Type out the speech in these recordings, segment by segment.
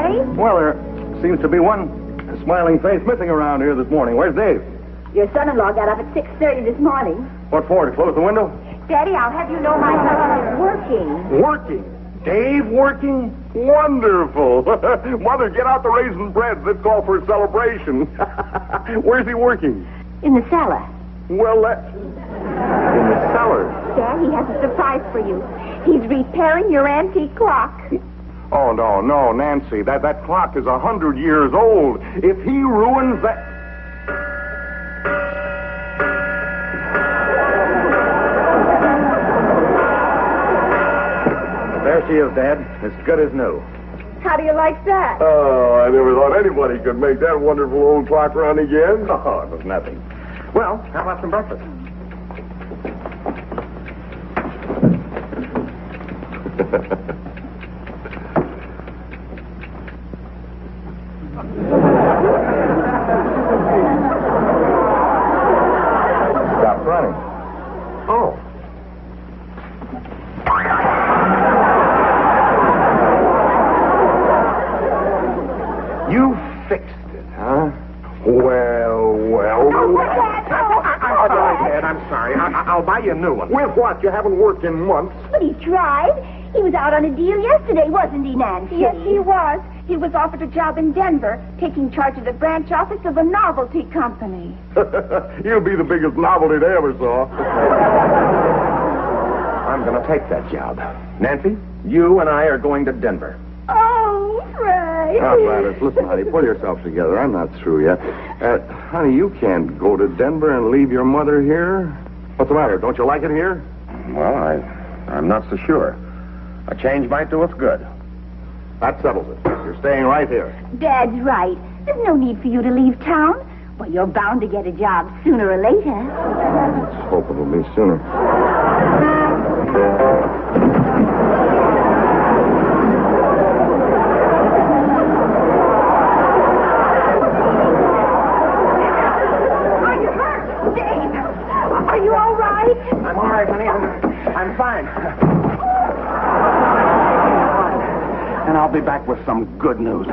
Daddy? Well, there seems to be one smiling face missing around here this morning. Where's Dave? Your son-in-law got up at 6:30 this morning. What for, to close the window? Daddy, I'll have you know my husband is working. Working? Dave working? Wonderful. Mother, get out the raisin bread. Let's call for a celebration. Where's he working? In the cellar. Well, in the cellar. Dad, he has a surprise for you. He's repairing your antique clock. Oh, no, Nancy. That clock is 100 years old. If he ruins that... There she is, Dad. As good as new. How do you like that? Oh, I never thought anybody could make that wonderful old clock run again. Oh, it was nothing. Well, how about some breakfast? Stop running. Oh. You fixed it, huh? Well. Dad, I'm sorry. I'll buy you a new one. With what? You haven't worked in months. But he tried. He was out on a deal yesterday, wasn't he, Nancy? Yes, he was. He was offered a job in Denver, taking charge of the branch office of a novelty company. You'll be the biggest novelty they ever saw. I'm going to take that job. Nancy, you and I are going to Denver. Oh, Frank. Now, Gladys, listen, honey, pull yourself together. I'm not through yet. Honey, you can't go to Denver and leave your mother here. What's the matter? Don't you like it here? Well, I'm not so sure. A change might do us good. That settles it. You're staying right here. Dad's right. There's no need for you to leave town. Well, you're bound to get a job sooner or later. Let's hope it'll be sooner. Are you all right? I'm all right, honey. I'm fine. And I'll be back with some good news.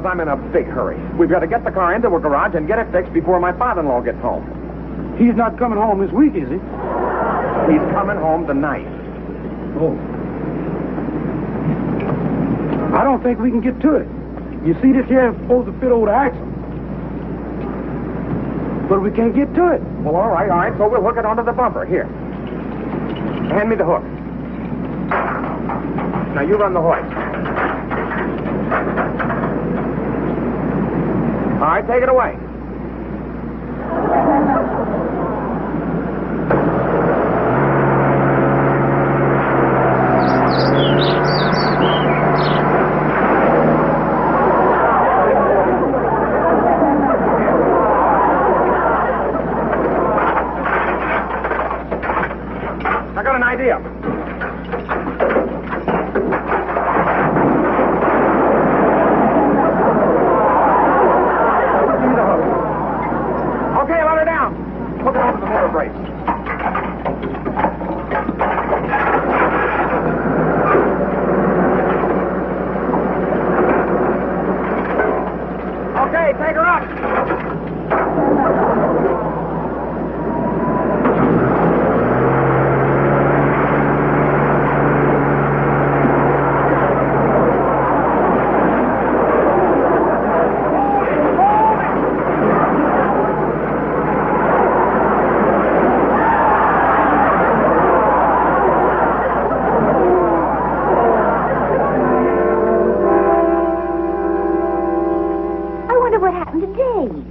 I'm in a big hurry. We've got to get the car into a garage and get it fixed before my father-in-law gets home. He's not coming home this week, is he? He's coming home tonight. Oh. I don't think we can get to it. You see, this here is supposed to fit over the axle. But we can't get to it. Well, all right, so we'll hook it onto the bumper. Here. Hand me the hook. Now, you run the hoist. All right, take it away. I got an idea. Okay, let her down. Hook it over the motor brace. Okay, take her up. What happened to Dave?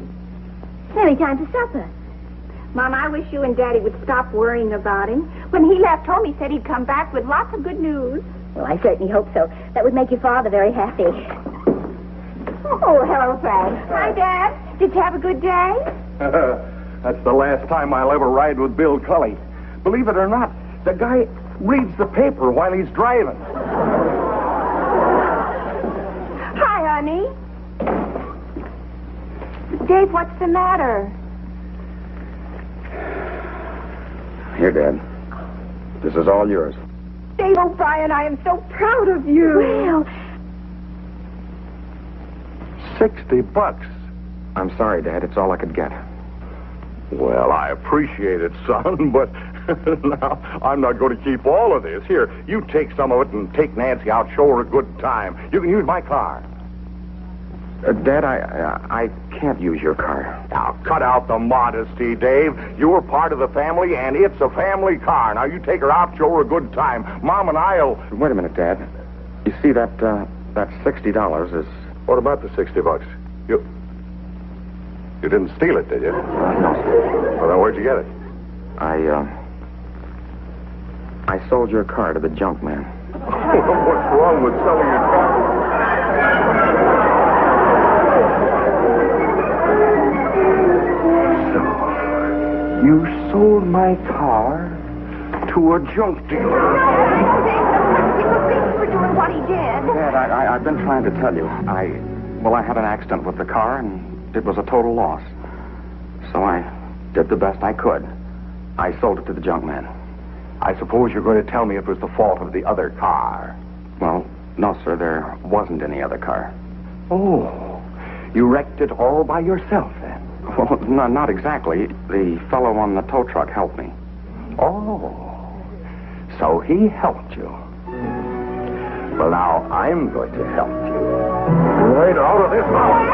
It's nearly time for supper. Mom, I wish you and Daddy would stop worrying about him. When he left home, he said he'd come back with lots of good news. Well, I certainly hope so. That would make your father very happy. Oh, hello, Frank. Hi, Dad. Did you have a good day? That's the last time I'll ever ride with Bill Cully. Believe it or not, the guy reads the paper while he's driving. Hi, honey. Dave, what's the matter? Here, Dad. This is all yours. Dave O'Brien, I am so proud of you. Well, $60. I'm sorry, Dad. It's all I could get. Well, I appreciate it, son, but now I'm not going to keep all of this. Here, you take some of it and take Nancy out, show her a good time. You can use my car. Dad, I can't use your car. Now, cut out the modesty, Dave. You're part of the family, and it's a family car. Now, you take her out, show her a good time. Mom and I'll... Wait a minute, Dad. You see, that $60 is... What about the $60? You didn't steal it, did you? No, sir. Well, then where'd you get it? I sold your car to the junk man. What's wrong with selling your car? So, you sold my car to a junk dealer. For doing what he did. Dad, I've been trying to tell you. I had an accident with the car, and it was a total loss. So I did the best I could. I sold it to the junk man. I suppose you're going to tell me it was the fault of the other car. Well, no, sir, there wasn't any other car. Oh, you wrecked it all by yourself, then? Well, no, not exactly. The fellow on the tow truck helped me. Oh, so he helped you. Well, now, I'm going to help you. Right out of this house.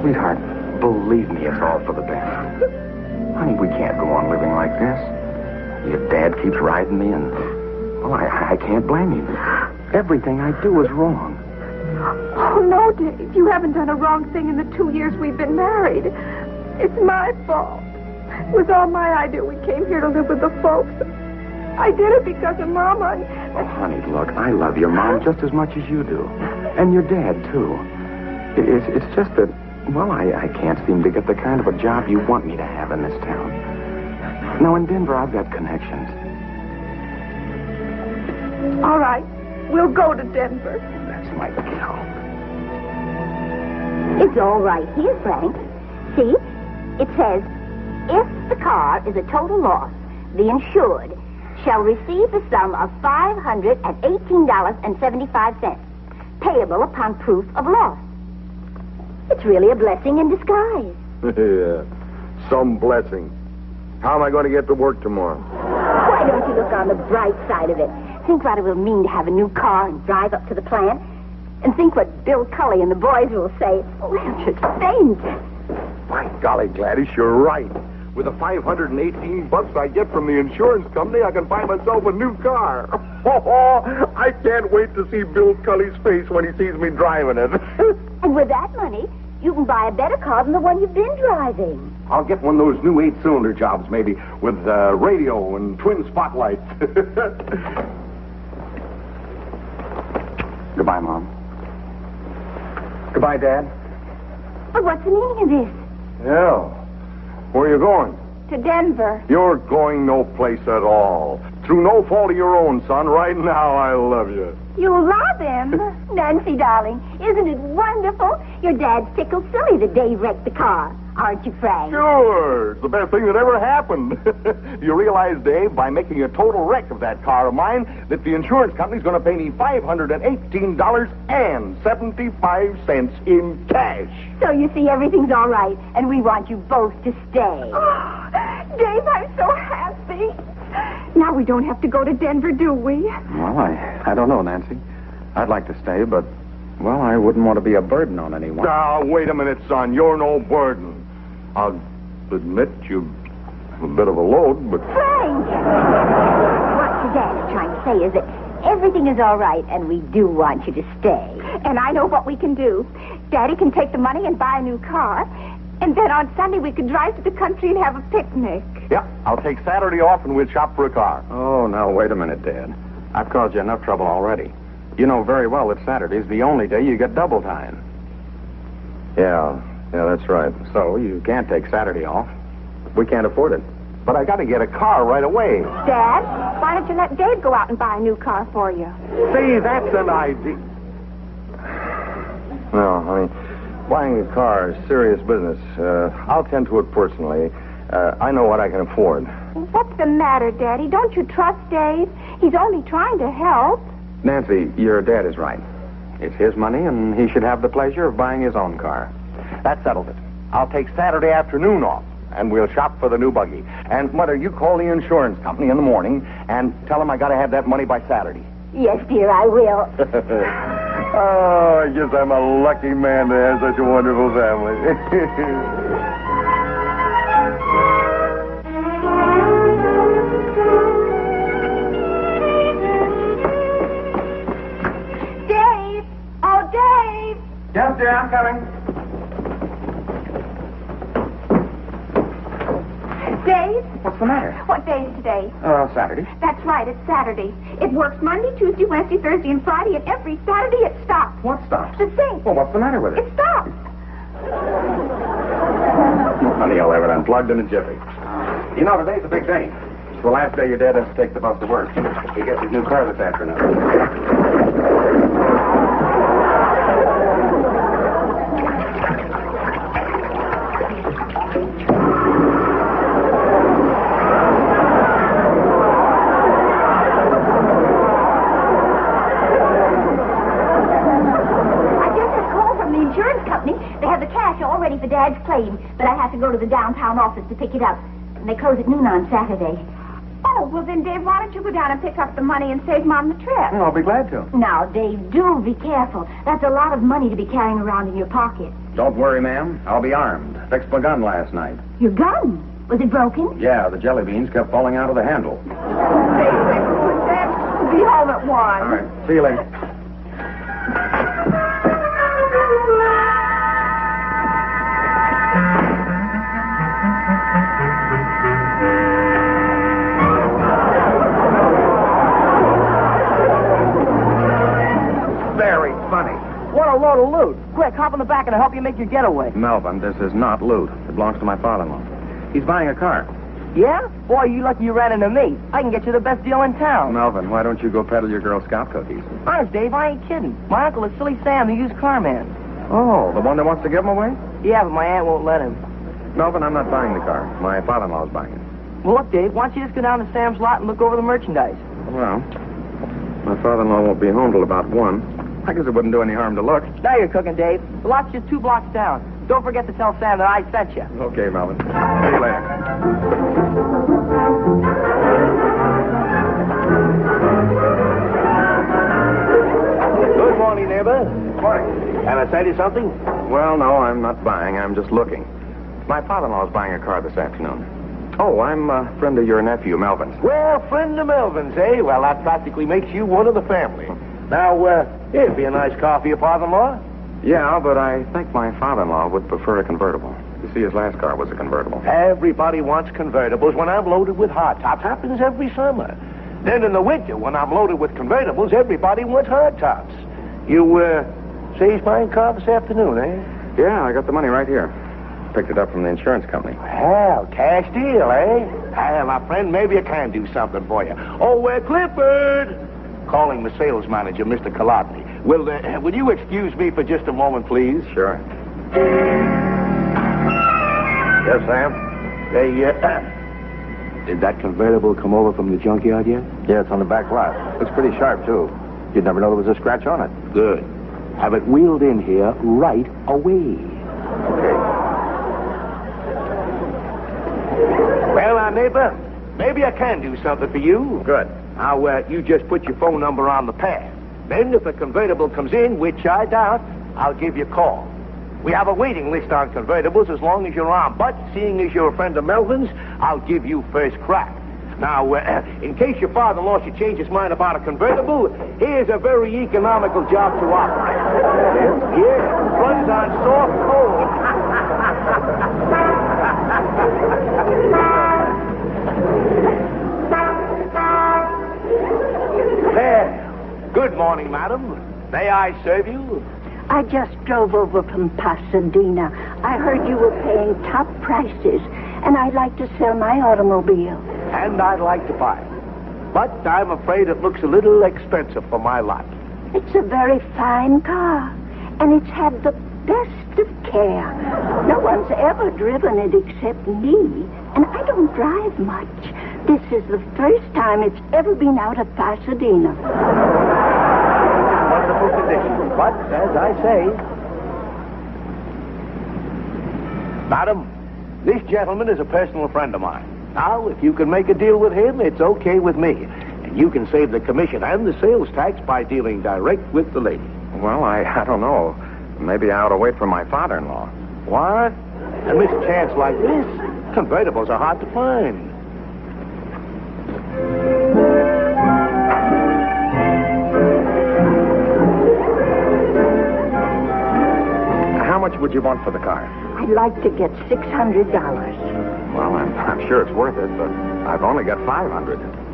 Sweetheart, believe me, it's all for the best. Honey, we can't go on living like this. Your dad keeps riding me, and, well, I can't blame him. Everything I do is wrong. Oh, no, Dave. You haven't done a wrong thing in the 2 years we've been married. It's my fault. It was all my idea. We came here to live with the folks. I did it because of Mama. Oh, honey, look, I love your mom just as much as you do. And your dad, too. It's just that, well, I can't seem to get the kind of a job you want me to have in this town. Now, in Denver, I've got connections. All right. We'll go to Denver. That's my cow. it's all right here, Frank. See? It says, if the car is a total loss, the insured shall receive the sum of $518.75, payable upon proof of loss. It's really a blessing in disguise. Yeah, some blessing. How am I going to get to work tomorrow? Why don't you look on the bright side of it? Think what it will mean to have a new car and drive up to the plant. And think what Bill Cully and the boys will say. Oh, they'll just faint. My golly, Gladys, you're right. With the $518 I get from the insurance company, I can buy myself a new car. I can't wait to see Bill Cully's face when he sees me driving it. And with that money, you can buy a better car than the one you've been driving. I'll get one of those new 8-cylinder jobs, maybe, with radio and twin spotlights. Goodbye, Mom. Goodbye, Dad. But what's the meaning of this? Yeah. Where are you going? To Denver. You're going no place at all. Through no fault of your own, son. Right now, I love you. You love him? Nancy, darling, isn't it wonderful? Your dad's tickled silly that Dave wrecked the car. Aren't you, Frank? Sure. It's the best thing that ever happened. You realize, Dave, by making a total wreck of that car of mine, that the insurance company's going to pay me $518.75 in cash. So you see, everything's all right, and we want you both to stay. Oh, Dave, I'm so happy. Now we don't have to go to Denver, do we? Well, I don't know, Nancy. I'd like to stay, but, well, I wouldn't want to be a burden on anyone. Now, wait a minute, son. You're no burden. I'll admit you're a bit of a load, but... Frank! What your dad is trying to say is that everything is all right, and we do want you to stay. And I know what we can do. Daddy can take the money and buy a new car. And then on Sunday we can drive to the country and have a picnic. Yeah, I'll take Saturday off and we'll shop for a car. Oh, now, wait a minute, Dad. I've caused you enough trouble already. You know very well that Saturday's the only day you get double time. Yeah, that's right. So you can't take Saturday off. We can't afford it. But I got to get a car right away. Dad, why don't you let Dave go out and buy a new car for you? See, that's an idea. No, honey, buying a car is serious business. I'll tend to it personally. I know what I can afford. What's the matter, Daddy? Don't you trust Dave? He's only trying to help. Nancy, your dad is right. It's his money, and he should have the pleasure of buying his own car. That settles it. I'll take Saturday afternoon off, and we'll shop for the new buggy. And, Mother, you call the insurance company in the morning and tell them I got to have that money by Saturday. Yes, dear, I will. Oh, I guess I'm a lucky man to have such a wonderful family. Yes, dear, I'm coming. Dave? What's the matter? What day is today? Saturday. That's right, it's Saturday. It works Monday, Tuesday, Wednesday, Thursday, and Friday, and every Saturday it stops. What stops? The sink. Well, what's the matter with it? It stops. Honey, I'll have it unplugged in a jiffy. You know, today's a big day. It's the last day your dad has to take the bus to work. He gets his new car this afternoon. They have the cash all ready for Dad's claim, but I have to go to the downtown office to pick it up. And they close at noon on Saturday. Oh, well then, Dave, why don't you go down and pick up the money and save Mom the trip? I'll be glad to. Now, Dave, do be careful. That's a lot of money to be carrying around in your pocket. Don't worry, ma'am. I'll be armed. Fixed my gun last night. Your gun? Was it broken? Yeah, the jelly beans kept falling out of the handle. Dad, be home at 1. All right. See you later. What a load of loot. Quick, hop in the back and I'll help you make your getaway. Melvin, this is not loot. It belongs to my father-in-law. He's buying a car. Yeah? Boy, you lucky you ran into me. I can get you the best deal in town. Melvin, why don't you go peddle your Girl Scout cookies? Honest, Dave, I ain't kidding. My uncle is Silly Sam, the used car man. Oh, the one that wants to give them away? Yeah, but my aunt won't let him. Melvin, I'm not buying the car. My father-in-law's buying it. Well, look, Dave, why don't you just go down to Sam's lot and look over the merchandise? Well, my father-in-law won't be home till about 1. I guess it wouldn't do any harm to look. Now you're cooking, Dave. The lot's just 2 blocks down. Don't forget to tell Sam that I sent you. Okay, Melvin. See you later. Good morning, neighbor. Morning. Can I sell you something? Well, no, I'm not buying. I'm just looking. My father-in-law's buying a car this afternoon. Oh, I'm a friend of your nephew, Melvin's. Well, friend of Melvin's, eh? Well, that practically makes you one of the family. Now, it'd be a nice car for your father-in-law. Yeah, but I think my father-in-law would prefer a convertible. You see, his last car was a convertible. Everybody wants convertibles when I'm loaded with hard tops. Happens every summer. Then in the winter, when I'm loaded with convertibles, everybody wants hard tops. You, say he's buying a car this afternoon, eh? Yeah, I got the money right here. Picked it up from the insurance company. Well, cash deal, eh? My friend, maybe I can do something for you. Oh, Clifford! Calling the sales manager, Mr. Carlichli. Will you excuse me for just a moment, please? Sure. Yes, Sam? Did that convertible come over from the junkyard yet? Yeah, it's on the back lot. Looks pretty sharp, too. You'd never know there was a scratch on it. Good. Have it wheeled in here right away. Okay. Well, now, neighbor, maybe I can do something for you. Good. Now, you just put your phone number on the pad. Then, if a convertible comes in, which I doubt, I'll give you a call. We have a waiting list on convertibles as long as you're on, but seeing as you're a friend of Melvin's, I'll give you first crack. Now, in case your father-in-law should change his mind about a convertible, here's a very economical job to operate. Yeah, runs on soft coal. Good morning, madam. May I serve you? I just drove over from Pasadena. I heard you were paying top prices, and I'd like to sell my automobile. And I'd like to buy it. But I'm afraid it looks a little expensive for my lot. It's a very fine car, and it's had the best of care. No one's ever driven it except me, and I don't drive much. This is the first time it's ever been out of Pasadena. Wonderful condition. But, as I say... Madam, this gentleman is a personal friend of mine. Now, if you can make a deal with him, it's okay with me. And you can save the commission and the sales tax by dealing direct with the lady. Well, I don't know. Maybe I ought to wait for my father-in-law. What? And with a chance like this, convertibles are hard to find. How much would you want for the car? I'd like to get $600. Well, I'm sure it's worth it, but I've only got $500.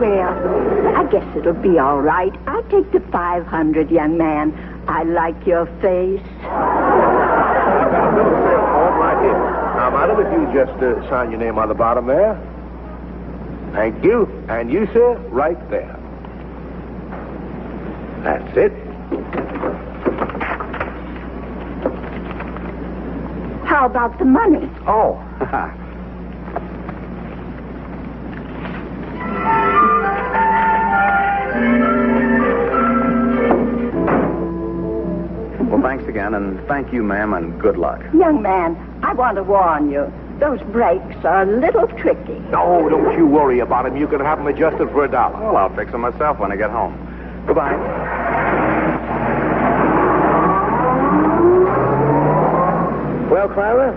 Well, I guess it'll be all right. I'll take the $500, young man. I like your face. I've got a bill of sale form right here. Now, madam, if you just sign your name on the bottom there. Thank you. And you, sir, right there. That's it. How about the money? Oh. Well, thanks again, and thank you, ma'am, and good luck. Young man, I want to warn you. Those brakes are a little tricky. No, don't you worry about them. You can have them adjusted for $1. Well, I'll fix them myself when I get home. Goodbye. Well, Clara,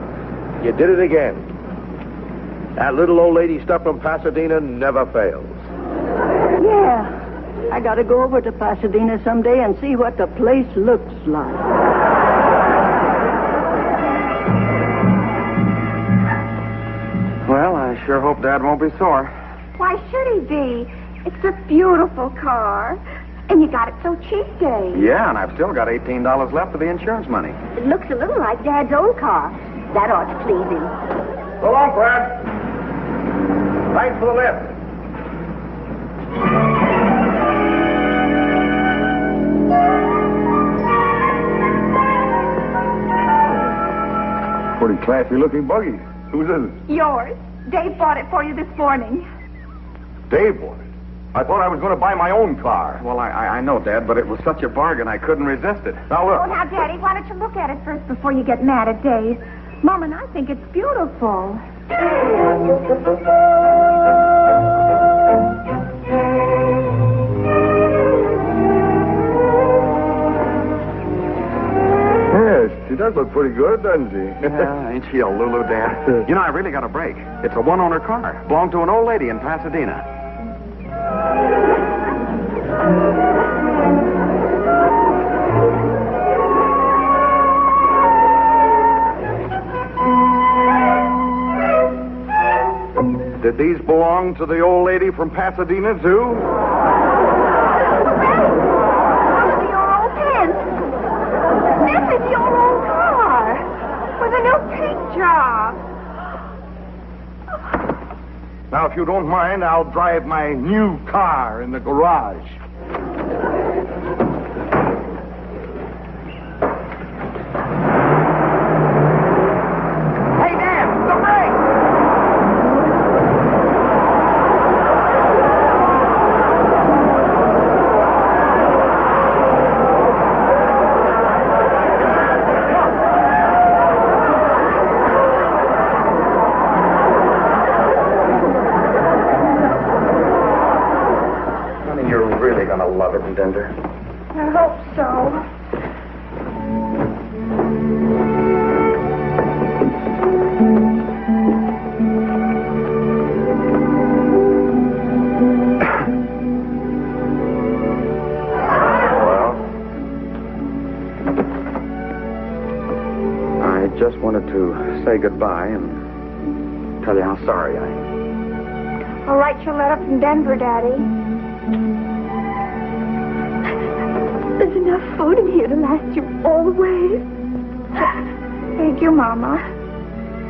you did it again. That little old lady stuff from Pasadena never fails. Yeah. I got to go over to Pasadena someday and see what the place looks like. Well, I sure hope Dad won't be sore. Why should he be? It's a beautiful car. And you got it so cheap, Dave. Yeah, and I've still got $18 left for the insurance money. It looks a little like Dad's old car. That ought to please him. So long, Fred. Thanks for the lift. Pretty classy-looking buggy. Whose is it? Yours. Dave bought it for you this morning. Dave bought it. I thought I was going to buy my own car. Well, I know, Dad, but it was such a bargain I couldn't resist it. Now, Oh, look. now, Daddy, why don't you look at it first before you get mad at Dave? Mom and I think it's beautiful. Yes, she does look pretty good, doesn't she? Yeah, ain't she a Lulu, Dad? You know, I really got a break. It's a one-owner car. Belonged to an old lady in Pasadena. Did these belong to the old lady from Pasadena, too? Your old tent. This is your old car with a new paint job. Now, if you don't mind, I'll drive my new car in the garage. Hey, Dan, the brake! Honey, you're really going to love it in Denver. I hope so. say goodbye and tell you how sorry I am. I'll write you a letter from Denver, Daddy. There's enough food in here to last you always. Thank you, Mama.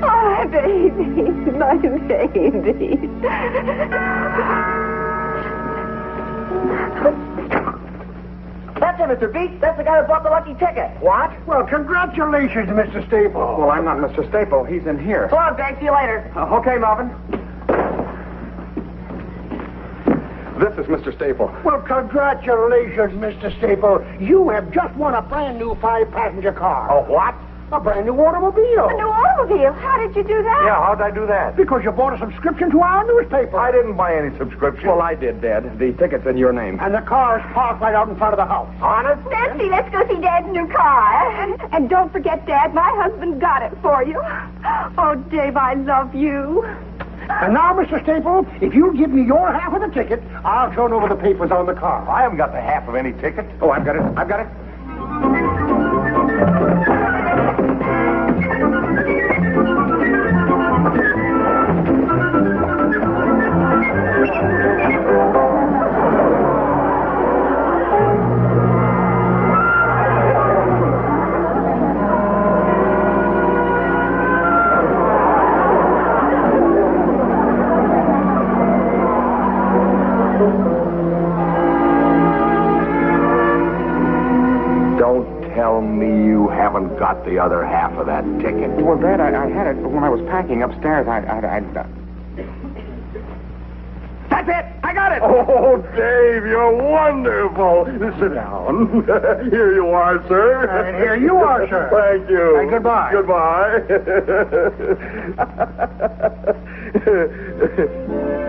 Oh, baby, my baby. That's it, Mr. Beat. That's the guy who bought the lucky ticket. What? Well, congratulations, Mr. Staple. Well, I'm not Mr. Staple. He's in here. So long, Dave. See you later. Okay, Marvin. This is Mr. Staple. Well, congratulations, Mr. Staple. You have just won a brand new 5-passenger car. Oh, what? A brand new automobile. A new automobile? How did you do that? Yeah, how'd I do that? Because you bought a subscription to our newspaper. I didn't buy any subscription. Well, I did, Dad. The ticket's in your name. And the car is parked right out in front of the house. Honest? Nancy, let's go see Dad's new car. And don't forget, Dad, my husband got it for you. Oh, Dave, I love you. And now, Mr. Staple, if you'll give me your half of the ticket, I'll turn over the papers on the car. I haven't got the half of any ticket. Oh, I've got it. I've got it. Tell me you haven't got the other half of that ticket. Well, Dad, I had it when I was packing upstairs. That's it! I got it! Oh, Dave, you're wonderful. Sit down. Here you are, sir. And here you are, sir. Thank you. And goodbye. Goodbye.